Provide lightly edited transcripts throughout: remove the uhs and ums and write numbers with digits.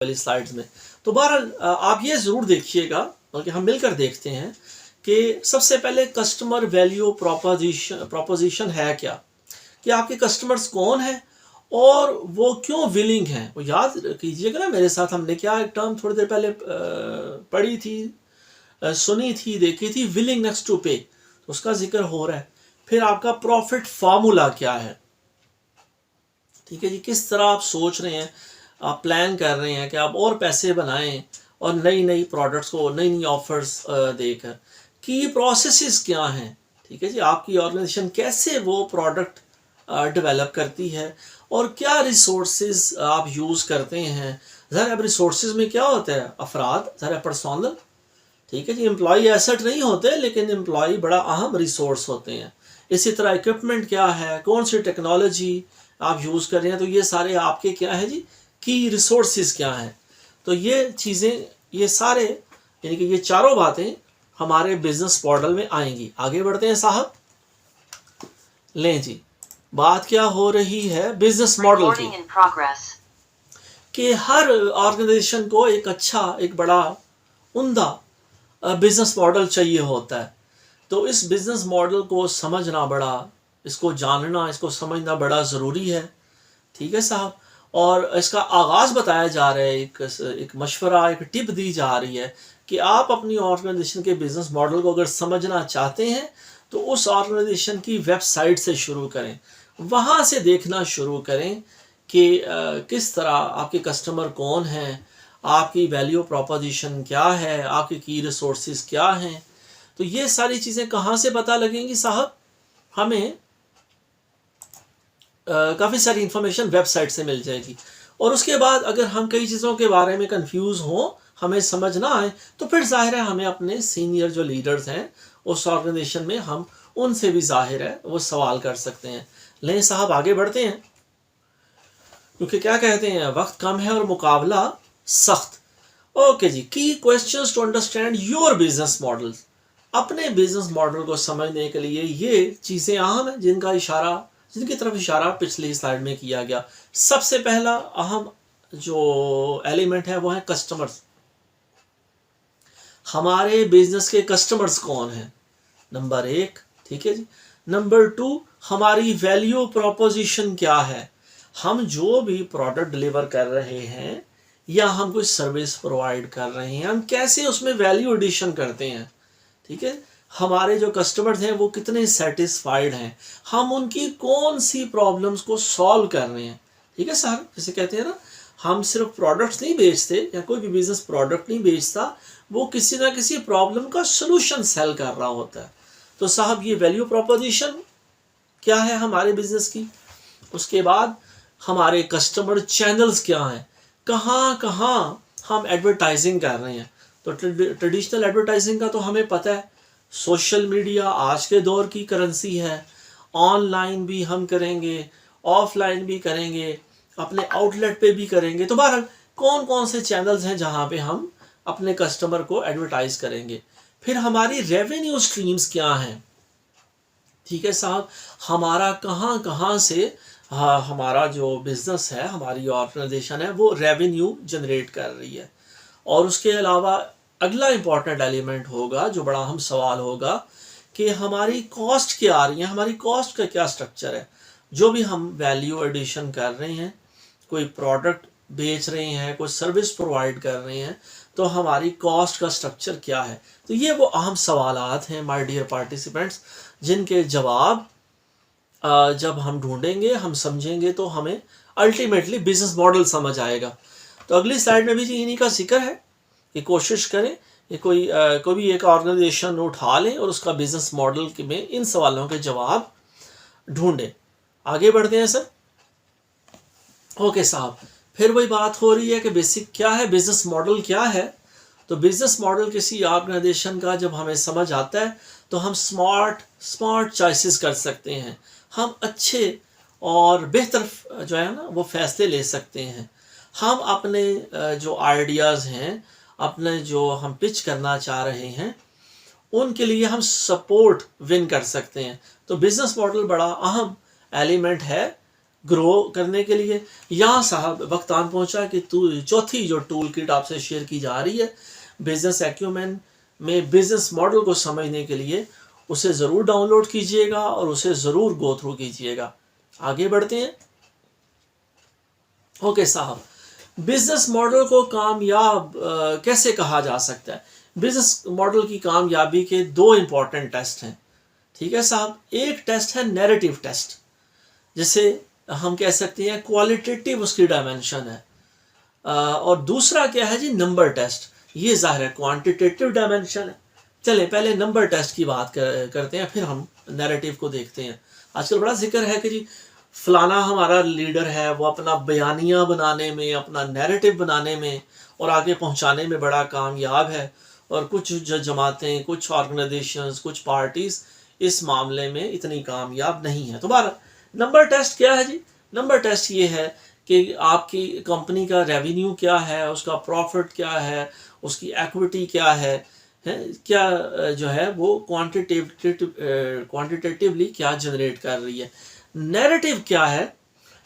वाली स्लाइड्स में। तो बहरहाल आप ये ज़रूर देखिएगा, बल्कि हम मिलकर देखते हैं कि सबसे पहले कस्टमर वैल्यू प्रोपोजिशन है क्या, कि आपके कस्टमर्स कौन हैं और वो क्यों विलिंग हैं। वो याद कीजिएगा ना मेरे साथ, हमने क्या एक टर्म थोड़ी देर पहले पढ़ी थी, सुनी थी, देखी थी, विलिंगनेस टू पे, तो उसका जिक्र हो रहा है। फिर आपका प्रॉफिट फार्मूला क्या है, ठीक है जी, किस तरह आप सोच रहे हैं, आप प्लान कर रहे हैं कि आप और पैसे बनाएं और नई नई प्रोडक्ट्स को, नई नई ऑफर्स देकर। की प्रोसेसेस क्या हैं, ठीक है जी, आपकी ऑर्गेनाइजेशन कैसे वो प्रोडक्ट डेवलप करती है और क्या रिसोर्सेज आप यूज़ करते हैं। ज़रा अब रिसोर्सेज में क्या होता है, अफराद, ज़रा पर्सनल, ठीक है जी, एम्प्लॉई एसेट नहीं होते, लेकिन एम्प्लॉई बड़ा अहम रिसोर्स होते हैं। इसी तरह इक्विपमेंट क्या है, कौन सी टेक्नोलॉजी आप यूज़ कर रहे हैं, तो ये सारे आपके क्या है जी, की रिसोर्सेज क्या हैं। तो ये चीज़ें, ये सारे, यानी कि ये चारों बातें हमारे बिजनेस मॉडल में आएंगी। आगे बढ़ते हैं साहब। लें जी, बात क्या हो रही है बिजनेस मॉडल की, कि हर ऑर्गेनाइजेशन को एक अच्छा, एक बड़ा उम्दा बिजनेस मॉडल चाहिए होता है। तो इस बिजनेस मॉडल को समझना बड़ा, इसको जानना, इसको समझना बड़ा ज़रूरी है, ठीक है साहब। और इसका आगाज़ बताया जा रहा है, एक मशवरा, एक टिप दी जा रही है कि आप अपनी ऑर्गेनाइजेशन के बिजनेस मॉडल को अगर समझना चाहते हैं तो उस ऑर्गेनाइजेशन की वेबसाइट से शुरू करें, वहाँ से देखना शुरू करें कि किस तरह आपके कस्टमर कौन हैं, आपकी वैल्यू प्रोपोजिशन क्या है, आपके की रिसोर्सेज क्या हैं। तो ये सारी चीज़ें कहाँ से पता लगेंगी साहब, हमें काफ़ी सारी इंफॉर्मेशन वेबसाइट से मिल जाएगी। और उसके बाद अगर हम कई चीज़ों के बारे में कंफ्यूज हों, हमें समझ ना आए, तो फिर जाहिर है हमें अपने सीनियर जो लीडर्स हैं उस ऑर्गेनाइजेशन में, हम उनसे भी जाहिर है वो सवाल कर सकते हैं। लें साहब, आगे बढ़ते हैं, क्योंकि क्या कहते हैं, वक्त कम है और मुकाबला सख्त। ओके जी, की questions to understand your business models. अपने बिजनेस मॉडल को समझने के लिए ये चीज़ें अहम हैं, जिनकी तरफ इशारा पिछली स्लाइड में किया गया। सबसे पहला अहम जो एलिमेंट है वो है कस्टमर्स। हमारे बिजनेस के कस्टमर्स कौन हैं, नंबर 1, ठीक है जी। नंबर 2, हमारी वैल्यू प्रोपोजिशन क्या है। हम जो भी प्रोडक्ट डिलीवर कर रहे हैं या हम कोई सर्विस प्रोवाइड कर रहे हैं, हम कैसे उसमें वैल्यू एडिशन करते हैं, ठीक है। हमारे जो कस्टमर्स हैं वो कितने सेटिस्फाइड हैं, हम उनकी कौन सी प्रॉब्लम्स को सॉल्व कर रहे हैं, ठीक है सर। जैसे कहते हैं ना, हम सिर्फ प्रोडक्ट्स नहीं बेचते, या कोई भी बिजनेस प्रोडक्ट नहीं बेचता, वो किसी ना किसी प्रॉब्लम का सोल्यूशन सेल कर रहा होता है। तो साहब ये वैल्यू प्रोपोजिशन क्या है हमारे बिजनेस की। उसके बाद हमारे कस्टमर चैनल्स क्या हैं, कहाँ कहाँ हम एडवर्टाइजिंग कर रहे हैं। तो ट्रेडिशनल एडवर्टाइजिंग का तो हमें पता है, सोशल मीडिया आज के दौर की करेंसी है। ऑनलाइन भी हम करेंगे, ऑफलाइन भी करेंगे, अपने आउटलेट पे भी करेंगे। तो बहरहाल कौन कौन से चैनल्स हैं जहाँ पे हम अपने कस्टमर को एडवर्टाइज करेंगे। फिर हमारी रेवेन्यू स्ट्रीम्स क्या हैं, ठीक है साहब। हमारा कहाँ कहाँ से हमारा जो बिज़नेस है, हमारी ऑर्गेनाइजेशन है, वो रेवेन्यू जनरेट कर रही है। और उसके अलावा अगला इम्पॉर्टेंट एलिमेंट होगा, जो बड़ा अहम सवाल होगा, कि हमारी कॉस्ट क्या आ रही है, हमारी कॉस्ट का क्या स्ट्रक्चर है। जो भी हम वैल्यू एडिशन कर रहे हैं, कोई प्रोडक्ट बेच रहे हैं, कोई सर्विस प्रोवाइड कर रहे हैं, तो हमारी कॉस्ट का स्ट्रक्चर क्या है। तो ये वो अहम सवालात हैं माय डियर पार्टिसिपेंट्स, जिनके जवाब जब हम ढूंढेंगे, हम समझेंगे, तो हमें अल्टीमेटली बिजनेस मॉडल समझ आएगा। तो अगली स्लाइड में भी जी इन्हीं का जिक्र है कि कोशिश करें कि कोई भी एक ऑर्गेनाइजेशन उठा लें और उसका बिजनेस मॉडल में इन सवालों के जवाब ढूंढें। आगे बढ़ते हैं सर। ओके साहब, फिर वही बात हो रही है कि बेसिक क्या है, बिजनेस मॉडल क्या है। तो बिजनेस मॉडल किसी ऑर्गेनाइजेशन का जब हमें समझ आता है, तो हम स्मार्ट चॉइसेस कर सकते हैं, हम अच्छे और बेहतर जो है ना वो फैसले ले सकते हैं। हम अपने जो आइडियाज़ हैं, अपने जो हम पिच करना चाह रहे हैं, उनके लिए हम सपोर्ट विन कर सकते हैं। तो बिजनेस मॉडल बड़ा अहम एलिमेंट है ग्रो करने के लिए। यहाँ साहब वक्त आन पहुँचा कि चौथी जो टूल किट आपसे शेयर की जा रही है बिजनेस एक्यूमेन में, बिजनेस मॉडल को समझने के लिए उसे ज़रूर डाउनलोड कीजिएगा और उसे ज़रूर गो थ्रू कीजिएगा। आगे बढ़ते हैं। ओके साहब, बिजनेस मॉडल को कामयाब कैसे कहा जा सकता है? बिजनेस मॉडल की कामयाबी के दो इंपॉर्टेंट टेस्ट हैं। ठीक है साहब, एक टेस्ट है नैरेटिव टेस्ट, जिसे हम कह सकते हैं क्वालिटेटिव उसकी डायमेंशन है, और दूसरा क्या है जी, नंबर टेस्ट। ये जाहिर है क्वांटिटेटिव डायमेंशन है। चले पहले नंबर टेस्ट की बात करते हैं, फिर हम नैरेटिव को देखते हैं। आजकल बड़ा जिक्र है कि जी फलाना हमारा लीडर है, वो अपना बयानिया बनाने में, अपना नैरेटिव बनाने में और आगे पहुंचाने में बड़ा कामयाब है, और कुछ जमातें, कुछ ऑर्गेनाइजेशंस, कुछ पार्टीज इस मामले में इतनी कामयाब नहीं है। तो बारह नंबर टेस्ट क्या है जी? नंबर टेस्ट ये है कि आपकी कंपनी का रेवेन्यू क्या है, उसका प्रॉफिट क्या है, उसकी इक्विटी क्या है, क्या जो है वो क्वांटिटेटिवली क्या जनरेट कर रही है। नैरेटिव क्या है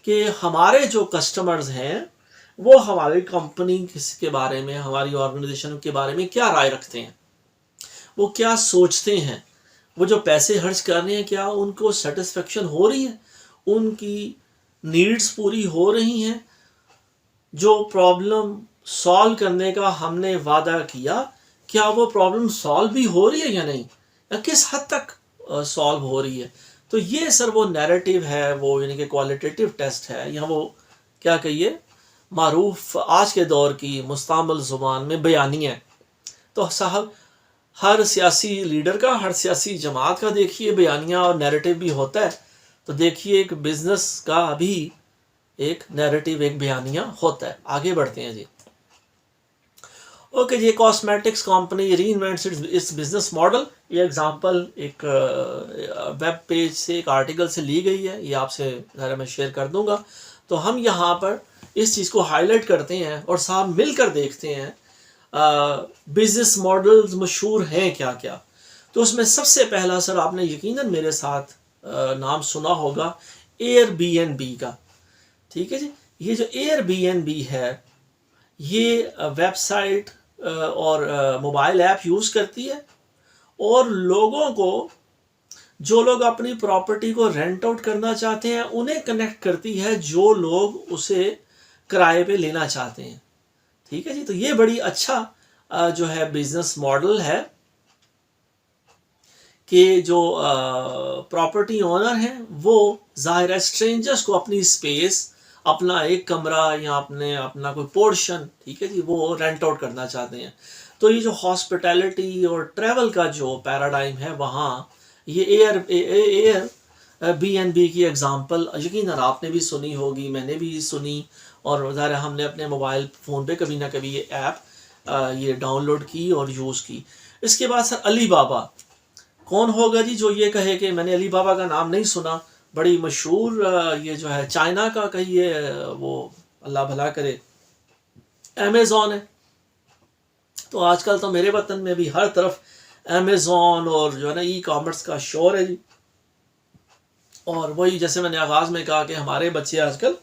कि हमारे जो कस्टमर्स हैं वो हमारी कंपनी के बारे में, हमारी ऑर्गेनाइजेशन के बारे में क्या राय रखते हैं, वो क्या सोचते हैं, वो जो पैसे खर्च कर रहे हैं क्या उनको सेटिस्फेक्शन हो रही है, उनकी नीड्स पूरी हो रही हैं, जो प्रॉब्लम सॉल्व करने का हमने वादा किया क्या वो प्रॉब्लम सॉल्व भी हो रही है या नहीं, या किस हद तक सॉल्व हो रही है। तो ये सर वो नैरेटिव है, वो यानी कि क्वालिटेटिव टेस्ट है, या वो क्या कहिए मारूफ आज के दौर की मुस्तामल ज़ुबान में बयानी है। तो साहब हर सियासी लीडर का, हर सियासी जमात का देखिए बयानिया और नैरेटिव भी होता है, तो देखिए एक बिजनेस का भी एक नैरेटिव, एक बयानिया होता है। आगे बढ़ते हैं जी। ओके जी, cosmetics company reinvents its business model. ये एग्जांपल एक वेब पेज से, एक आर्टिकल से ली गई है, ये आपसे ज़रा मैं शेयर कर दूंगा। तो हम यहाँ पर इस चीज़ को हाईलाइट करते हैं और साथ मिलकर देखते हैं बिजनेस मॉडल्स मशहूर हैं क्या क्या। तो उसमें सबसे पहला सर आपने यकीनन मेरे साथ नाम सुना होगा एयरबीएनबी का। ठीक है जी, ये जो एयरबीएनबी है ये वेबसाइट और मोबाइल ऐप यूज़ करती है, और लोगों को, जो लोग अपनी प्रॉपर्टी को रेंट आउट करना चाहते हैं उन्हें कनेक्ट करती है जो लोग उसे किराए पे लेना चाहते हैं। ठीक है जी, तो ये बड़ी अच्छा जो है बिजनेस मॉडल है कि जो प्रॉपर्टी ओनर हैं वो ज़ाहिर है स्ट्रेंजर्स को अपनी स्पेस, अपना एक कमरा या अपना कोई पोर्शन, ठीक है जी, वो रेंट आउट करना चाहते हैं। तो ये जो हॉस्पिटैलिटी और ट्रैवल का जो पैराडाइम है वहाँ ये एयर बी की एग्जांपल यकीनन आपने भी सुनी होगी, मैंने भी सुनी, और ज़ाहिर हमने अपने मोबाइल फ़ोन पे कभी ना कभी ये ऐप ये डाउनलोड की और यूज़ की। इसके बाद सर अली बाबा, कौन होगा जी जो ये कहे कि मैंने अली बाबा का नाम नहीं सुना। बड़ी मशहूर ये जो है चाइना का कहिए, वो अल्लाह भला करे, अमेज़ॉन है। तो आजकल तो मेरे वतन में भी हर तरफ अमेज़ॉन और जो है ना ई कॉमर्स का शोर है जी। और वही जैसे मैंने आगाज़ में कहा कि हमारे बच्चे आजकल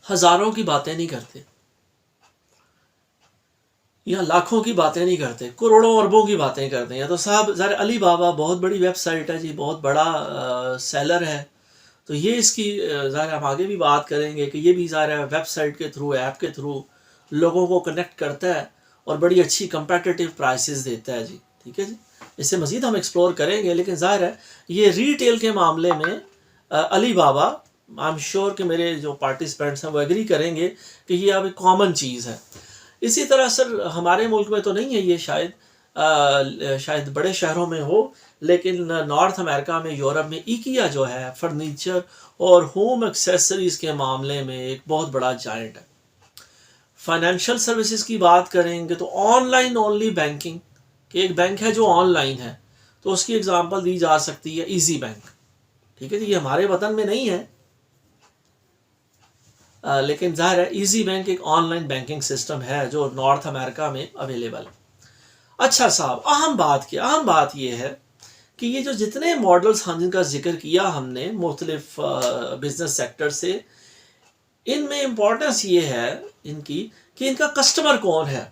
हज़ारों की बातें नहीं करते, या लाखों की बातें नहीं करते, करोड़ों अरबों की बातें करते हैं। तो साहब ज़रा अली बाबा बहुत बड़ी वेबसाइट है जी, बहुत बड़ा सेलर है। तो ये इसकी ज़रा हम आगे भी बात करेंगे कि ये भी ज़रा वेबसाइट के थ्रू, ऐप के थ्रू लोगों को कनेक्ट करता है और बड़ी अच्छी कंपेटिटिव प्राइसेस देता है जी। ठीक है जी, इससे मज़ीद हम एक्सप्लोर करेंगे, लेकिन ज़ाहिर है ये रीटेल के मामले में अली बाबा, आई एम श्योर कि मेरे जो पार्टिसिपेंट्स हैं वो एग्री करेंगे कि ये अब एक कॉमन चीज़ है। इसी तरह सर हमारे मुल्क में तो नहीं है ये, शायद बड़े शहरों में हो, लेकिन नॉर्थ अमेरिका में, यूरोप में इकिया जो है फर्नीचर और होम एक्सेसरीज़ के मामले में एक बहुत बड़ा जायंट है। फाइनेंशियल सर्विसेज की बात करेंगे तो ऑनलाइन ओनली बैंकिंग, कि एक बैंक है जो ऑनलाइन है, तो उसकी एग्जांपल दी जा सकती है इजी बैंक। ठीक है जी, ये हमारे वतन में नहीं है, लेकिन जाहिर है इजी बैंक एक ऑनलाइन बैंकिंग सिस्टम है जो नॉर्थ अमेरिका में अवेलेबल है। अच्छा साहब, अहम बात यह है कि ये जो जितने मॉडल्स हम जिनका जिक्र किया हमने मुख्तलिफ बिजनेस सेक्टर से, इनमें इम्पोर्टेंस ये है इनकी कि इनका कस्टमर कौन है,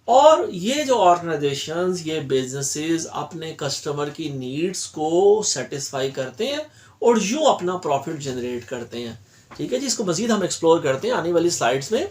और ये जो ऑर्गेनाइजेशंस, ये बिजनेसेस अपने कस्टमर की नीड्स को सेटिस्फाई करते हैं और यूँ अपना प्रॉफिट जनरेट करते हैं। ठीक है जी, इसको मज़ीद हम एक्सप्लोर करते हैं आने वाली स्लाइड्स में,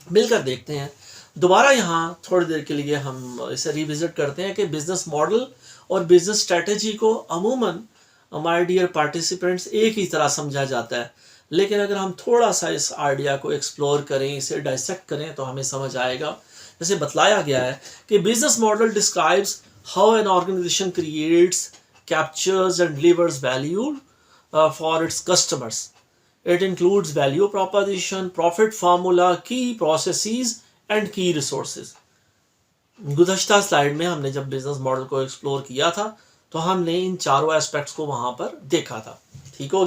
मिलकर देखते हैं। दोबारा यहाँ थोड़ी देर के लिए हम इसे रिविजिट करते हैं कि बिजनेस मॉडल और बिजनेस स्ट्रेटजी को अमूमन माय डियर पार्टिसिपेंट्स एक ही तरह समझा जाता है, लेकिन अगर हम थोड़ा सा इस आइडिया को एक्सप्लोर करें, इसे डाइसेक्ट करें, तो हमें समझ आएगा। जैसे बतलाया गया है कि business model describes how an organization creates, captures and delivers value for its customers. It includes value proposition, profit formula, key processes and key resources. गुज़श्ता स्लाइड में हमने जब बिजनेस मॉडल को एक्सप्लोर किया था तो हमने इन चारों एस्पेक्ट्स को वहां पर देखा था। ठीक हो गया।